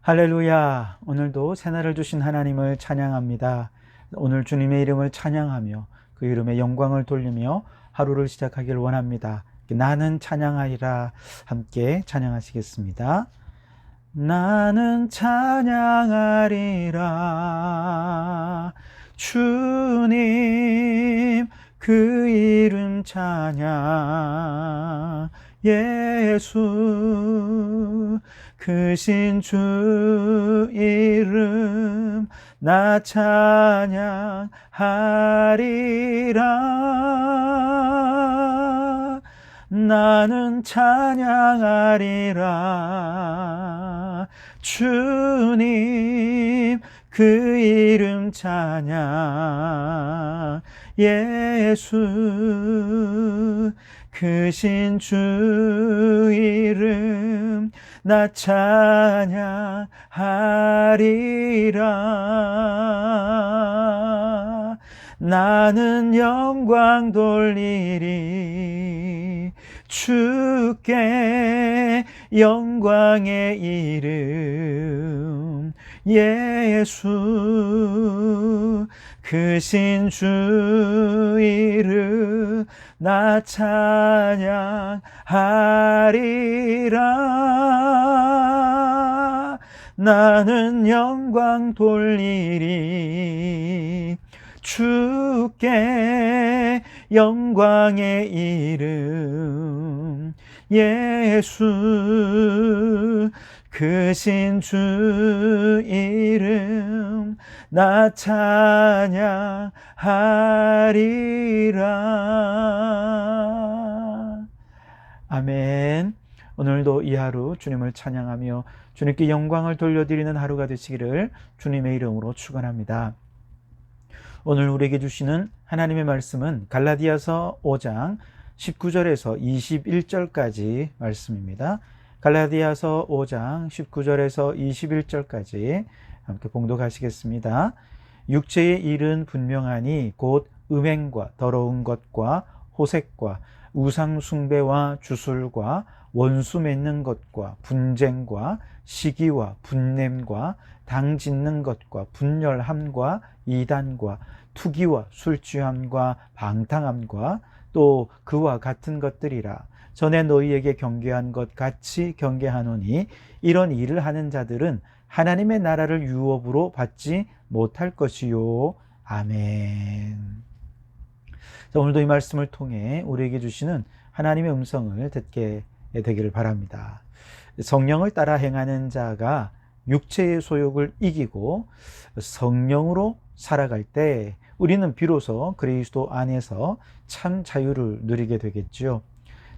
할렐루야. 오늘도 새날을 주신 하나님을 찬양합니다. 오늘 주님의 이름을 찬양하며 그 이름의 영광을 돌리며 하루를 시작하길 원합니다. 나는 찬양하리라. 함께 찬양하시겠습니다. 나는 찬양하리라. 주님 그 이름 찬양. 예수 크신 주 이름 나 찬양하리라. 나는 찬양하리라. 주님 그 이름 찬양. 예수 크신 주 이름 나 찬양하리라. 나는 영광 돌리리. 주께 영광의 이름. 예수 크신 주 이름 나 찬양하리라. 나는 영광 돌리리. 주께 영광의 이름. 예수 크신 주 이름 나 찬양하리라. 아멘. 오늘도 이 하루 주님을 찬양하며 주님께 영광을 돌려드리는 하루가 되시기를 주님의 이름으로 축원합니다. 오늘 우리에게 주시는 하나님의 말씀은 갈라디아서 5장 19절에서 21절까지 말씀입니다. 갈라디아서 5장 19절에서 21절까지 함께 봉독하시겠습니다. 육체의 일은 분명하니 곧 음행과 더러운 것과 호색과 우상 숭배와 주술과 원수 맺는 것과 분쟁과 시기와 분냄과 당 짓는 것과 분열함과 이단과 투기와 술 취함과 방탕함과 또 그와 같은 것들이라. 전에 너희에게 경계한 것 같이 경계하노니 이런 일을 하는 자들은 하나님의 나라를 유업으로 받지 못할 것이요. 아멘. 자, 오늘도 이 말씀을 통해 우리에게 주시는 하나님의 음성을 듣게 되기를 바랍니다. 성령을 따라 행하는 자가 육체의 소욕을 이기고 성령으로 살아갈 때 우리는 비로소 그리스도 안에서 참 자유를 누리게 되겠죠.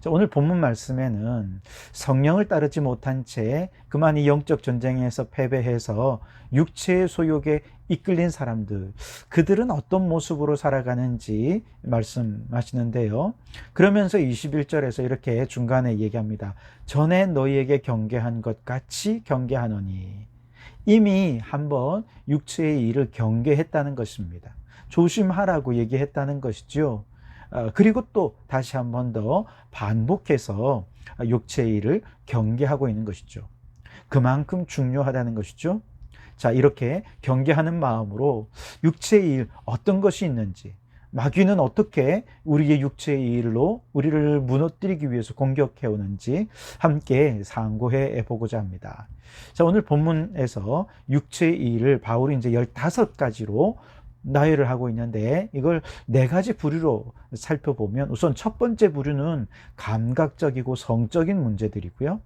오늘 본문 말씀에는 성령을 따르지 못한 채 그만 이 영적 전쟁에서 패배해서 육체의 소욕에 이끌린 사람들, 그들은 어떤 모습으로 살아가는지 말씀하시는데요. 그러면서 21절에서 이렇게 중간에 얘기합니다. 전에 너희에게 경계한 것 같이 경계하노니. 이미 한번 육체의 일을 경계했다는 것입니다. 조심하라고 얘기했다는 것이죠. 그리고 또 다시 한 번 더 반복해서 육체의 일을 경계하고 있는 것이죠. 그만큼 중요하다는 것이죠. 자, 이렇게 경계하는 마음으로 육체의 일 어떤 것이 있는지, 마귀는 어떻게 우리의 육체의 일로 우리를 무너뜨리기 위해서 공격해 오는지 함께 상고해 보고자 합니다. 자, 오늘 본문에서 육체의 일을 바울이 이제 15가지로 나열을 하고 있는데 이걸 4가지 부류로 살펴보면 우선 첫 번째 부류는 감각적이고 성적인 문제들이고요.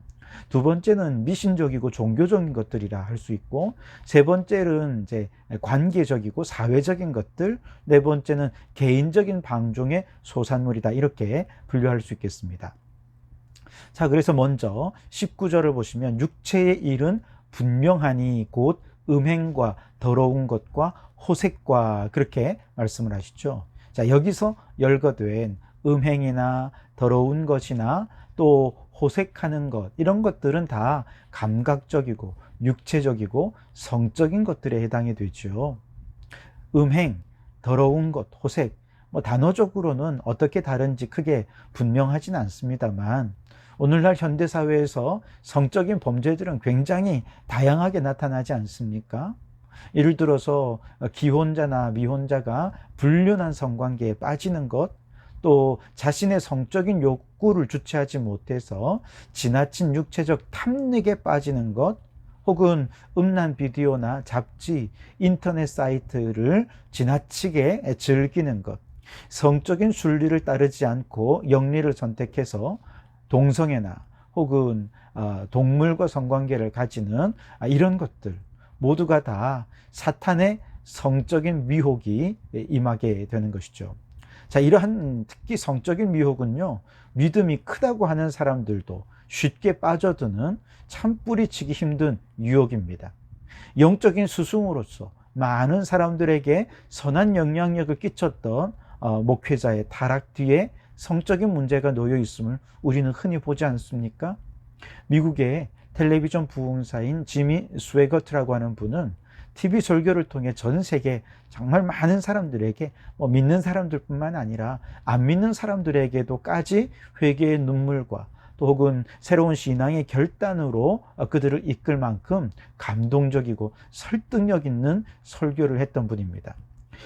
두 번째는 미신적이고 종교적인 것들이라 할 수 있고, 세 번째는 이제 관계적이고 사회적인 것들, 네 번째는 개인적인 방종의 소산물이다, 이렇게 분류할 수 있겠습니다. 자, 그래서 먼저 19절을 보시면 육체의 일은 분명하니 곧 음행과 더러운 것과 호색과, 그렇게 말씀을 하시죠. 자, 여기서 열거된 음행이나 더러운 것이나 또 호색하는 것, 이런 것들은 다 감각적이고 육체적이고 성적인 것들에 해당이 되죠. 음행, 더러운 것, 호색, 단어적으로는 어떻게 다른지 크게 분명하진 않습니다만 오늘날 현대사회에서 성적인 범죄들은 굉장히 다양하게 나타나지 않습니까? 예를 들어서 기혼자나 미혼자가 불륜한 성관계에 빠지는 것, 또 자신의 성적인 욕구를 주체하지 못해서 지나친 육체적 탐닉에 빠지는 것, 혹은 음란 비디오나 잡지, 인터넷 사이트를 지나치게 즐기는 것, 성적인 순리를 따르지 않고 영리를 선택해서 동성애나 혹은 동물과 성관계를 가지는 이런 것들 모두가 다 사탄의 성적인 미혹이 임하게 되는 것이죠. 자, 이러한 특히 성적인 미혹은요, 믿음이 크다고 하는 사람들도 쉽게 빠져드는 참 뿌리치기 힘든 유혹입니다. 영적인 스승으로서 많은 사람들에게 선한 영향력을 끼쳤던 목회자의 타락 뒤에 성적인 문제가 놓여 있음을 우리는 흔히 보지 않습니까? 미국의 텔레비전 부흥사인 지미 스웨거트라고 하는 분은 TV 설교를 통해 전 세계 정말 많은 사람들에게 믿는 사람들뿐만 아니라 안 믿는 사람들에게도까지 회개의 눈물과 또 혹은 새로운 신앙의 결단으로 그들을 이끌 만큼 감동적이고 설득력 있는 설교를 했던 분입니다.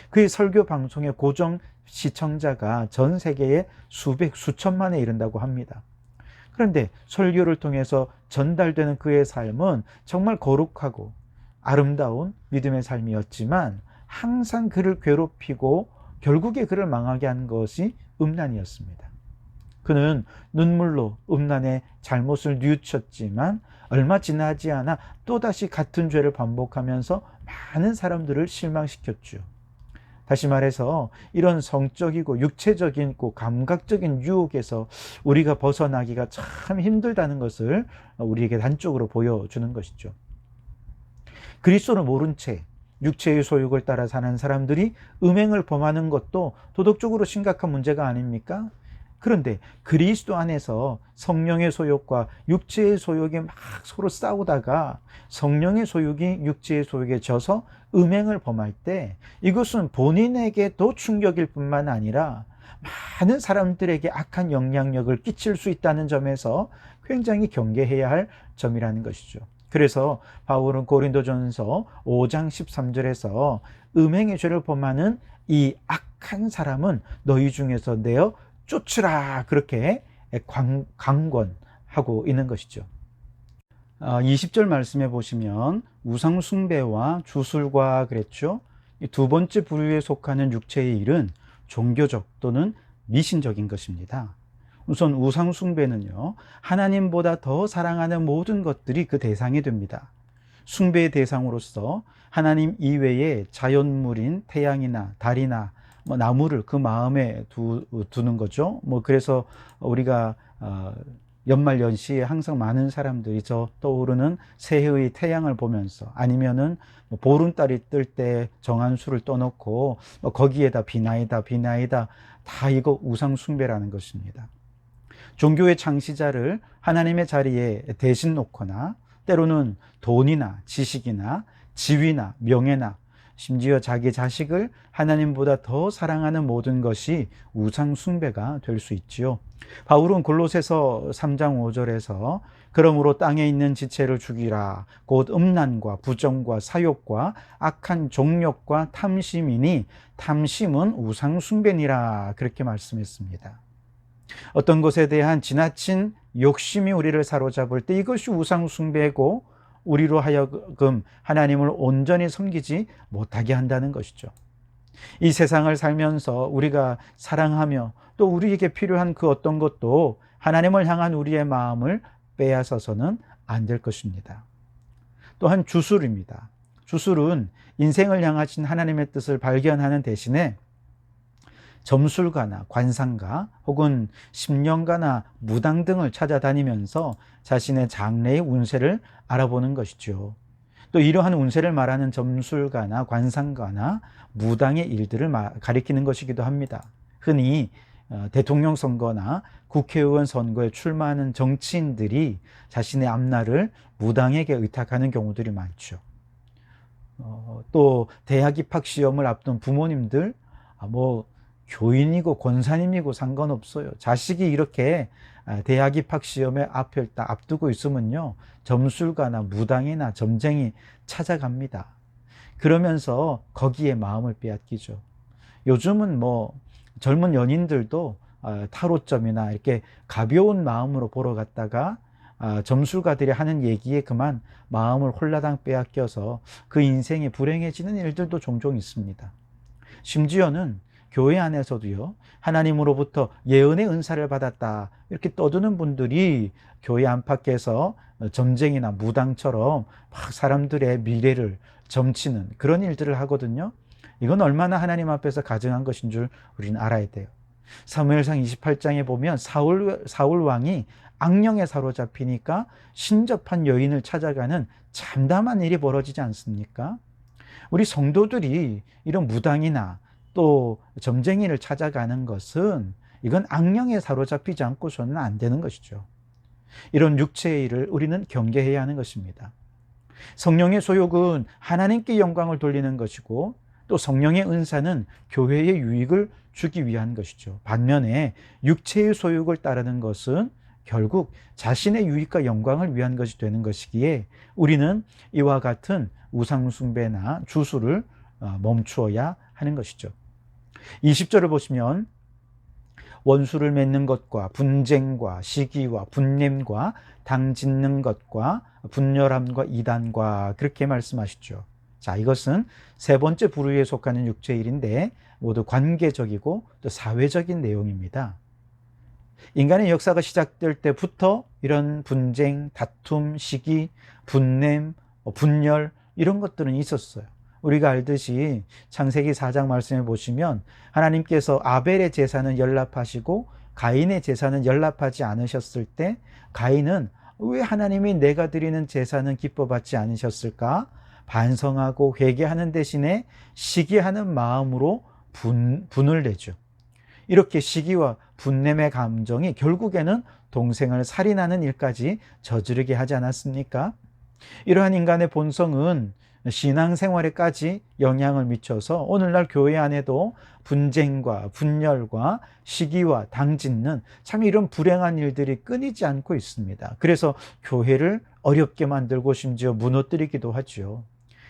그의 설교 방송의 고정 시청자가 전 세계에 수백, 수천만에 이른다고 합니다. 그런데 설교를 통해서 전달되는 그의 삶은 정말 거룩하고 아름다운 믿음의 삶이었지만 항상 그를 괴롭히고 결국에 그를 망하게 한 것이 음란이었습니다. 그는 눈물로 음란의 잘못을 뉘우쳤지만 얼마 지나지 않아 또다시 같은 죄를 반복하면서 많은 사람들을 실망시켰죠. 다시 말해서 이런 성적이고 육체적인 감각적인 유혹에서 우리가 벗어나기가 참 힘들다는 것을 우리에게 단적으로 보여주는 것이죠. 그리스도를 모른 채 육체의 소욕을 따라 사는 사람들이 음행을 범하는 것도 도덕적으로 심각한 문제가 아닙니까? 그런데 그리스도 안에서 성령의 소욕과 육체의 소욕이 막 서로 싸우다가 성령의 소욕이 육체의 소욕에 져서 음행을 범할 때 이것은 본인에게도 충격일 뿐만 아니라 많은 사람들에게 악한 영향력을 끼칠 수 있다는 점에서 굉장히 경계해야 할 점이라는 것이죠. 그래서 바울은 고린도전서 5장 13절에서 음행의 죄를 범하는 이 악한 사람은 너희 중에서 내어 쫓으라, 그렇게 강권하고 있는 것이죠. 20절 말씀에 보시면 우상 숭배와 주술과 그랬죠. 이 두 번째 부류에 속하는 육체의 일은 종교적 또는 미신적인 것입니다. 우선 우상 숭배는요, 하나님보다 더 사랑하는 모든 것들이 그 대상이 됩니다. 숭배의 대상으로서 하나님 이외의 자연물인 태양이나 달이나 나무를 그 마음에 두는 거죠. 그래서 우리가 연말 연시에 항상 많은 사람들이 저 떠오르는 새해의 태양을 보면서 아니면은 보름달이 뜰 때 정한수를 떠놓고 거기에다 비나이다 다 이거 우상 숭배라는 것입니다. 종교의 창시자를 하나님의 자리에 대신 놓거나 때로는 돈이나 지식이나 지위나 명예나 심지어 자기 자식을 하나님보다 더 사랑하는 모든 것이 우상 숭배가 될 수 있지요. 바울은 골로새서 3장 5절에서 그러므로 땅에 있는 지체를 죽이라 곧 음란과 부정과 사욕과 악한 종욕과 탐심이니 탐심은 우상 숭배니라, 그렇게 말씀했습니다. 어떤 것에 대한 지나친 욕심이 우리를 사로잡을 때 이것이 우상 숭배고 우리로 하여금 하나님을 온전히 섬기지 못하게 한다는 것이죠. 이 세상을 살면서 우리가 사랑하며 또 우리에게 필요한 그 어떤 것도 하나님을 향한 우리의 마음을 빼앗아서는 안 될 것입니다. 또한 주술입니다. 주술은 인생을 향하신 하나님의 뜻을 발견하는 대신에 점술가나 관상가 혹은 심령가나 무당 등을 찾아다니면서 자신의 장래의 운세를 알아보는 것이죠. 또 이러한 운세를 말하는 점술가나 관상가나 무당의 일들을 가리키는 것이기도 합니다. 흔히 대통령 선거나 국회의원 선거에 출마하는 정치인들이 자신의 앞날을 무당에게 의탁하는 경우들이 많죠. 또 대학 입학 시험을 앞둔 부모님들 교인이고 권사님이고 상관없어요. 자식이 이렇게 대학 입학 시험에 앞두고 있으면요, 점술가나 무당이나 점쟁이 찾아갑니다. 그러면서 거기에 마음을 빼앗기죠. 요즘은 뭐 젊은 연인들도 타로점이나 이렇게 가벼운 마음으로 보러 갔다가 점술가들이 하는 얘기에 그만 마음을 홀라당 빼앗겨서 그 인생이 불행해지는 일들도 종종 있습니다. 심지어는 교회 안에서도요, 하나님으로부터 예언의 은사를 받았다 이렇게 떠드는 분들이 교회 안팎에서 점쟁이나 무당처럼 막 사람들의 미래를 점치는 그런 일들을 하거든요. 이건 얼마나 하나님 앞에서 가증한 것인 줄 우리는 알아야 돼요. 사무엘상 28장에 보면 사울 왕이 악령에 사로잡히니까 신접한 여인을 찾아가는 참담한 일이 벌어지지 않습니까? 우리 성도들이 이런 무당이나 또 점쟁이를 찾아가는 것은 이건 악령에 사로잡히지 않고서는 안 되는 것이죠. 이런 육체의 일을 우리는 경계해야 하는 것입니다. 성령의 소욕은 하나님께 영광을 돌리는 것이고 또 성령의 은사는 교회의 유익을 주기 위한 것이죠. 반면에 육체의 소욕을 따르는 것은 결국 자신의 유익과 영광을 위한 것이 되는 것이기에 우리는 이와 같은 우상숭배나 주술을 멈추어야 하는 것이죠. 20절을 보시면 원수를 맺는 것과 분쟁과 시기와 분냄과 당짓는 것과 분열함과 이단과 그렇게 말씀하시죠. 자, 이것은 세 번째 부류에 속하는 육체의 일인데 모두 관계적이고 또 사회적인 내용입니다. 인간의 역사가 시작될 때부터 이런 분쟁, 다툼, 시기, 분냄, 분열 이런 것들은 있었어요. 우리가 알듯이 창세기 4장 말씀해 보시면 하나님께서 아벨의 제사는 연락하시고 가인의 제사는 연락하지 않으셨을 때 가인은 왜 하나님이 내가 드리는 제사는 기뻐받지 않으셨을까? 반성하고 회개하는 대신에 시기하는 마음으로 분을 내죠. 이렇게 시기와 분냄의 감정이 결국에는 동생을 살인하는 일까지 저지르게 하지 않았습니까? 이러한 인간의 본성은 신앙생활에까지 영향을 미쳐서 오늘날 교회 안에도 분쟁과 분열과 시기와 당짓는 참 이런 불행한 일들이 끊이지 않고 있습니다. 그래서 교회를 어렵게 만들고 심지어 무너뜨리기도 하죠.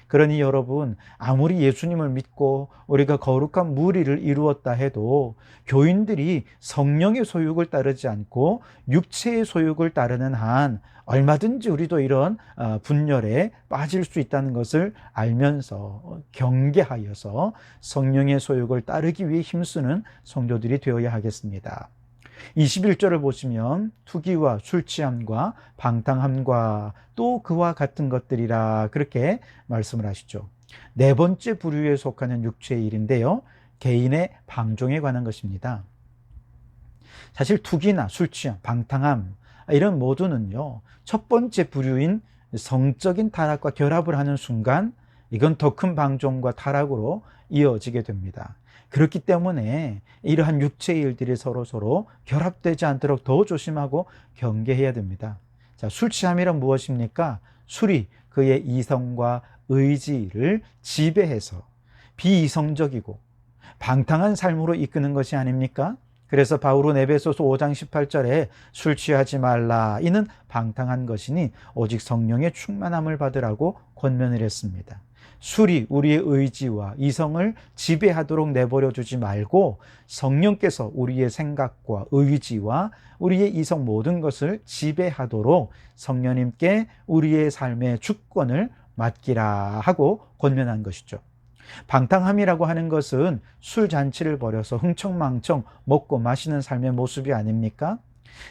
그러니 여러분, 아무리 예수님을 믿고 우리가 거룩한 무리를 이루었다 해도 교인들이 성령의 소욕을 따르지 않고 육체의 소욕을 따르는 한 얼마든지 우리도 이런 분열에 빠질 수 있다는 것을 알면서 경계하여서 성령의 소욕을 따르기 위해 힘쓰는 성도들이 되어야 하겠습니다. 21절을 보시면 투기와 술취함과 방탕함과 또 그와 같은 것들이라 그렇게 말씀을 하시죠. 네 번째 부류에 속하는 육체의 일인데요, 개인의 방종에 관한 것입니다. 사실 투기나 술취함, 방탕함 이런 모두는요, 첫 번째 부류인 성적인 타락과 결합을 하는 순간 이건 더 큰 방종과 타락으로 이어지게 됩니다. 그렇기 때문에 이러한 육체의 일들이 서로 결합되지 않도록 더 조심하고 경계해야 됩니다. 자, 술 취함이란 무엇입니까? 술이 그의 이성과 의지를 지배해서 비이성적이고 방탕한 삶으로 이끄는 것이 아닙니까? 그래서 바울은 에베소서 5장 18절에 술 취하지 말라, 이는 방탕한 것이니 오직 성령의 충만함을 받으라고 권면을 했습니다. 술이 우리의 의지와 이성을 지배하도록 내버려 두지 말고 성령께서 우리의 생각과 의지와 우리의 이성 모든 것을 지배하도록 성령님께 우리의 삶의 주권을 맡기라 하고 권면한 것이죠. 방탕함이라고 하는 것은 술잔치를 벌여서 흥청망청 먹고 마시는 삶의 모습이 아닙니까?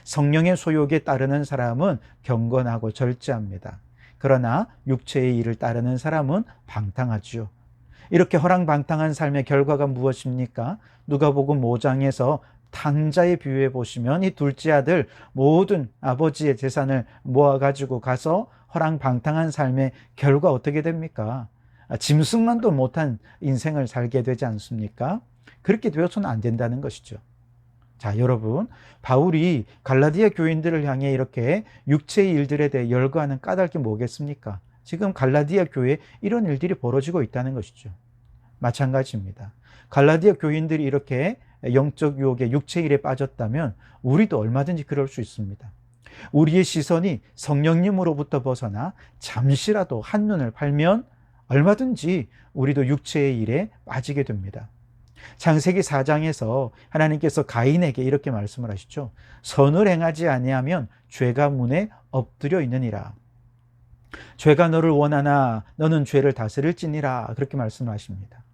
성령의 소욕에 따르는 사람은 경건하고 절제합니다. 그러나 육체의 일을 따르는 사람은 방탕하지요. 이렇게 허랑방탕한 삶의 결과가 무엇입니까? 누가복음 5장에서 탕자의 비유해 보시면 이 둘째 아들 모든 아버지의 재산을 모아가지고 가서 허랑방탕한 삶의 결과 어떻게 됩니까? 짐승만도 못한 인생을 살게 되지 않습니까? 그렇게 되어서는 안 된다는 것이죠. 자, 여러분, 바울이 갈라디아 교인들을 향해 이렇게 육체의 일들에 대해 열거하는 까닭이 뭐겠습니까? 지금 갈라디아 교회에 이런 일들이 벌어지고 있다는 것이죠. 마찬가지입니다. 갈라디아 교인들이 이렇게 영적 유혹에 육체의 일에 빠졌다면 우리도 얼마든지 그럴 수 있습니다. 우리의 시선이 성령님으로부터 벗어나 잠시라도 한눈을 팔면 얼마든지 우리도 육체의 일에 빠지게 됩니다. 창세기 4장에서 하나님께서 가인에게 이렇게 말씀을 하시죠. 선을 행하지 아니하면 죄가 문에 엎드려 있느니라. 죄가 너를 원하나 너는 죄를 다스릴지니라. 그렇게 말씀하십니다.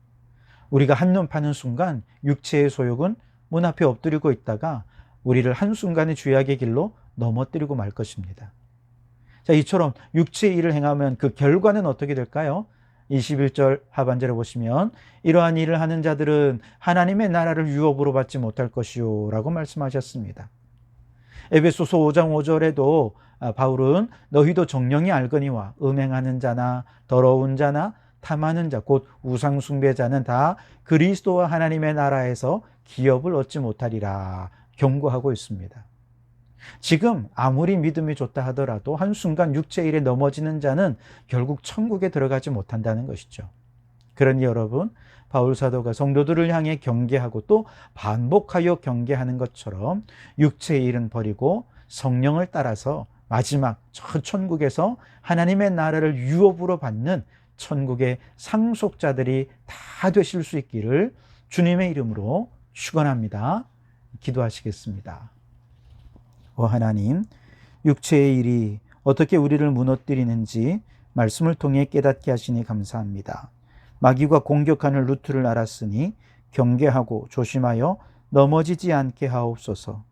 우리가 한눈 파는 순간 육체의 소욕은 문 앞에 엎드리고 있다가 우리를 한순간에 죄악의 길로 넘어뜨리고 말 것입니다. 자, 이처럼 육체의 일을 행하면 그 결과는 어떻게 될까요? 21절 하반절에 보시면 이러한 일을 하는 자들은 하나님의 나라를 유업으로 받지 못할 것이요 라고 말씀하셨습니다. 에베소서 5장 5절에도 바울은 너희도 정령이 알거니와 음행하는 자나 더러운 자나 탐하는 자 곧 우상 숭배자는 다 그리스도와 하나님의 나라에서 기업을 얻지 못하리라 경고하고 있습니다. 지금 아무리 믿음이 좋다 하더라도 한순간 육체의 일에 넘어지는 자는 결국 천국에 들어가지 못한다는 것이죠. 그러니 여러분, 바울 사도가 성도들을 향해 경계하고 또 반복하여 경계하는 것처럼 육체의 일은 버리고 성령을 따라서 마지막 저 천국에서 하나님의 나라를 유업으로 받는 천국의 상속자들이 다 되실 수 있기를 주님의 이름으로 축원합니다. 기도하시겠습니다. 하나님, 육체의 일이 어떻게 우리를 무너뜨리는지 말씀을 통해 깨닫게 하시니 감사합니다. 마귀가 공격하는 루트를 알았으니 경계하고 조심하여 넘어지지 않게 하옵소서.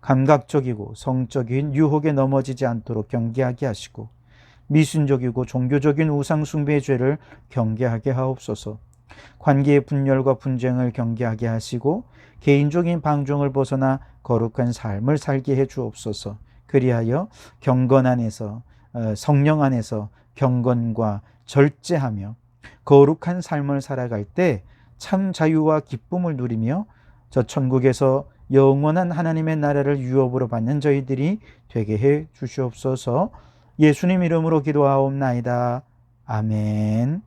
감각적이고 성적인 유혹에 넘어지지 않도록 경계하게 하시고 미순적이고 종교적인 우상 숭배의 죄를 경계하게 하옵소서. 관계의 분열과 분쟁을 경계하게 하시고 개인적인 방종을 벗어나 거룩한 삶을 살게 해 주옵소서. 그리하여 경건 안에서 성령 안에서 경건과 절제하며 거룩한 삶을 살아갈 때 참 자유와 기쁨을 누리며 저 천국에서 영원한 하나님의 나라를 유업으로 받는 저희들이 되게 해 주시옵소서. 예수님 이름으로 기도하옵나이다. 아멘.